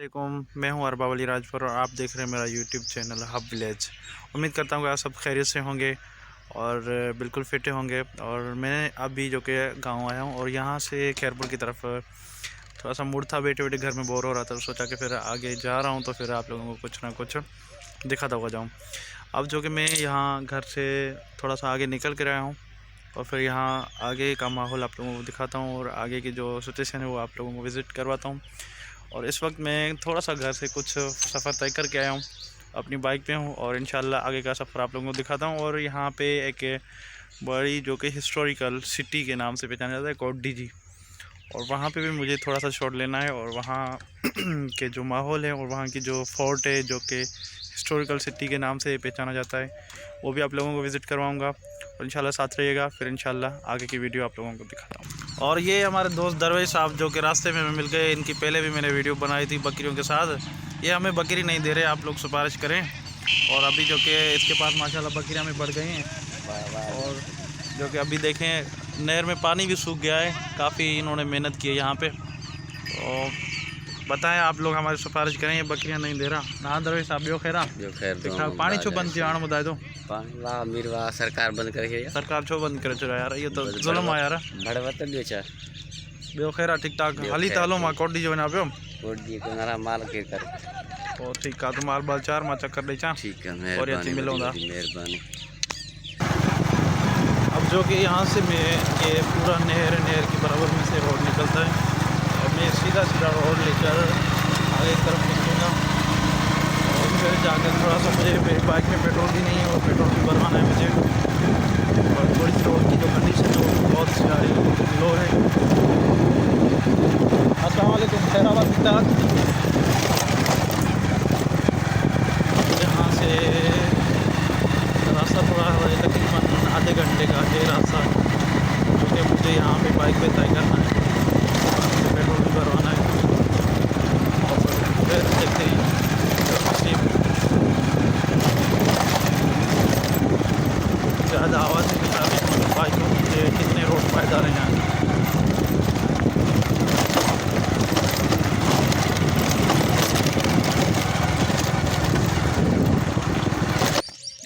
वालेकुम, मैं हूं अरबा वली राजपुर और आप देख रहे हैं मेरा यूट्यूब चैनल हब विलेज। उम्मीद करता हूं कि आप सब खैरियत से होंगे और बिल्कुल फिट होंगे। और मैं अभी जो कि गांव आया हूं और यहां से खैरपुर की तरफ थोड़ा सा मूड था, बैठे बैठे घर में बोर हो रहा था, तो सोचा कि फिर आगे जा रहा हूं तो फिर आप लोगों को कुछ ना कुछ दिखाता हुआ जाऊँ। अब जो कि मैं यहाँ घर से थोड़ा सा आगे निकल कर आया हूँ और फिर यहाँ आगे का माहौल आप लोगों को दिखाता हूँ और आगे की जो सिचुएशन है वो आप लोगों को विज़िट करवाता हूँ। और इस वक्त मैं थोड़ा सा घर से कुछ सफ़र तय करके आया हूँ, अपनी बाइक पे हूँ और इंशाल्लाह आगे का सफ़र आप लोगों को दिखाता हूँ। और यहाँ पे एक बड़ी जो कि हिस्टोरिकल सिटी के नाम से पहचाना जाता है कोड्डी जी, और वहाँ पे भी मुझे थोड़ा सा शॉट लेना है और वहाँ के जो माहौल है और वहाँ की जो फोर्ट है जो कि हिस्टोरिकल सिटी के नाम से पहचाना जाता है वो भी आप लोगों को विज़िट करवाऊँगा। और इंशाल्लाह साथ रहिएगा, फिर इंशाल्लाह आगे की वीडियो आप लोगों को दिखाता हूँ। और ये हमारे दोस्त दरवेश साहब जो कि रास्ते में मिल गए, इनकी पहले भी मैंने वीडियो बनाई थी बकरियों के साथ। ये हमें बकरी नहीं दे रहे, आप लोग सिफारिश करें। और अभी जो कि इसके पास माशाल्लाह बकरियाँ में बढ़ गई हैं और जो कि अभी देखें नहर में पानी भी सूख गया है, काफ़ी इन्होंने मेहनत की है यहाँ पे। तो बताएं आप लोग हमारी सिफारिश करें, ये बकरियां नहीं दे रहा ना दरवेश साहब। जो खैर पानी छो बंद आण बुधाए तो सरकार बंद करे, सरकार छो बंद करे छो यार, ये तो जुल्म है यार। भड़वत ॿियो छा ॿियो खैर ठीक ठाक हली त हलो, मां कोडी जो वञा पियो। कोडी को नारा माल के कर ओ ठीक है, तो माल बाल चार मां चक्कर ॾेई चा। ठीक है, और अची मिलूंगा मेहरबानी। अब जो कि यहाँ से मैं ये पूरा नहर के बराबर में से रोड निकलता है और मैं सीधा रोड लेकर आगे की तरफ निकलूँगा। और फिर जाकर थोड़ा सा मुझे बाइक में पेट्रोल भी नहीं है और पेट्रोल भी भरवाना है मुझे। और थोड़ी सी रोड की जो कंडीशन है वो बहुत सारी लो है। अस्सलाम वालेकुम, खैराबाद तक यहाँ से रास्ता थोड़ा तकरीबन आधे घंटे का है रास्ता, जो कि मुझे यहाँ पे बाइक पे तय करना है, पेट्रोल भी भरवाना है। और फिर देखते हैं ज़्यादा आवाज़ के मुताबिक बाइकों के कितने रोड फायदा रहे हैं।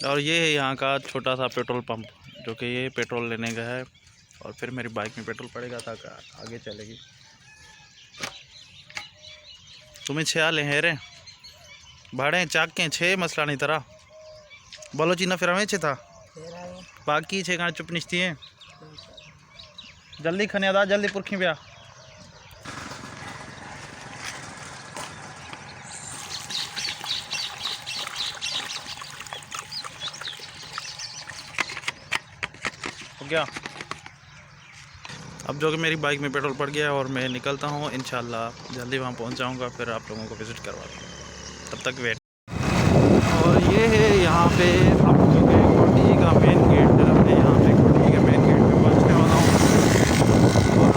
और ये है यहाँ का छोटा सा पेट्रोल पंप, जो कि ये पेट्रोल लेने का है और फिर मेरी बाइक में पेट्रोल पड़ेगा ताकि आगे चलेगी। तुम्हें छे आले हैं रे भाड़े चाक के छे मसला नहीं तरह बोलो चीना फिर हमें छे था बाकी छे गाने चुप निश्ती है। जल्दी खने दा, जल्दी पुरखी ब्या। हो गया। अब जो कि मेरी बाइक में पेट्रोल पड़ गया है और मैं निकलता हूँ, इंशाल्लाह जल्दी वहाँ पहुँच जाऊँगा, फिर आप लोगों को विज़िट करवा दूँगा, तब तक वेट। और ये है यहाँ पे आप जो कि कोड्डी का मेन गेट है, यहाँ पे कोड्डी के मेन गेट पे पहुँचने वाला हूँ। और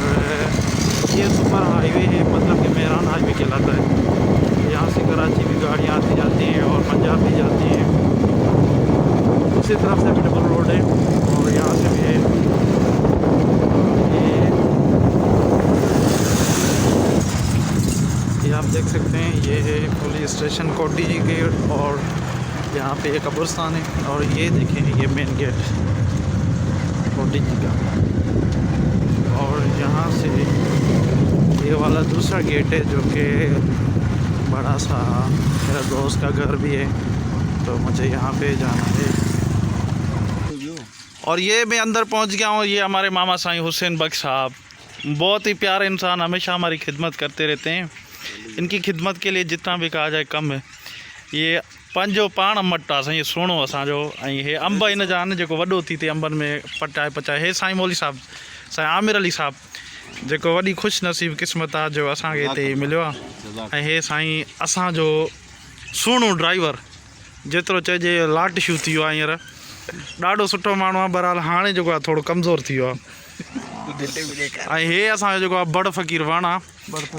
ये सुपर हाईवे है, मतलब कि मेहरान हाईवे कहलाता है। यहाँ से कराची भी गाड़ियाँ आती जाती हैं और पंजाब भी जाती हैं। उसी तरफ से डबल रोड है और यहाँ से भी है। ये आप देख सकते हैं, ये है पुलिस स्टेशन कोड्डी जी के और यहाँ पे एक कब्रिस्तान है। और ये देखें ये मेन गेट कोड्डी जी का, और यहाँ से ये वाला दूसरा गेट है जो कि बड़ा सा मेरा दोस्त का घर भी है, तो मुझे यहाँ पे जाना है। और ये मैं अंदर पहुँच गया हूँ। ये हमारे मामा साईं हुसैन बख्श साहब, बहुत ही प्यारे इंसान, हमेशा हमारी खिदमत करते रहते हैं। इनकी खिदमत के लिए जितना भी कहा जाए कम है। ये पंजो पाण मटा साईं सुणो असांजो, हे अंब इन जा आहिनि जेको वॾो थी थिए अंबनि में पचाए हे साईं मौली साहब, साईं आमिर अली साहब, जेको वॾी ख़ुशि नसीब क़िस्मत आहे जो असांखे हिते मिलियो आहे। ऐं हे साईं असांजो सुहिणो ड्राइवर, जेतिरो चइजे लाट शू थी वियो आहे हींअर, ॾाढो सुठो माण्हू आहे। बहरहाल हाणे जेको आहे थोरो कमज़ोर थी वियो आहे। ऐं हे असांजो जेको आहे बड़ फ़क़ीर वण आहे,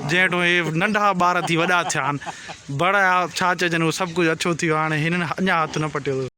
जंहिं वटि हे नंढा ॿार थी वॾा थिया आहिनि। बड़ छा चइजनि, उहो सभु कुझु अछो थी वियो आहे, हाणे हिननि अञा हथु न पटियो।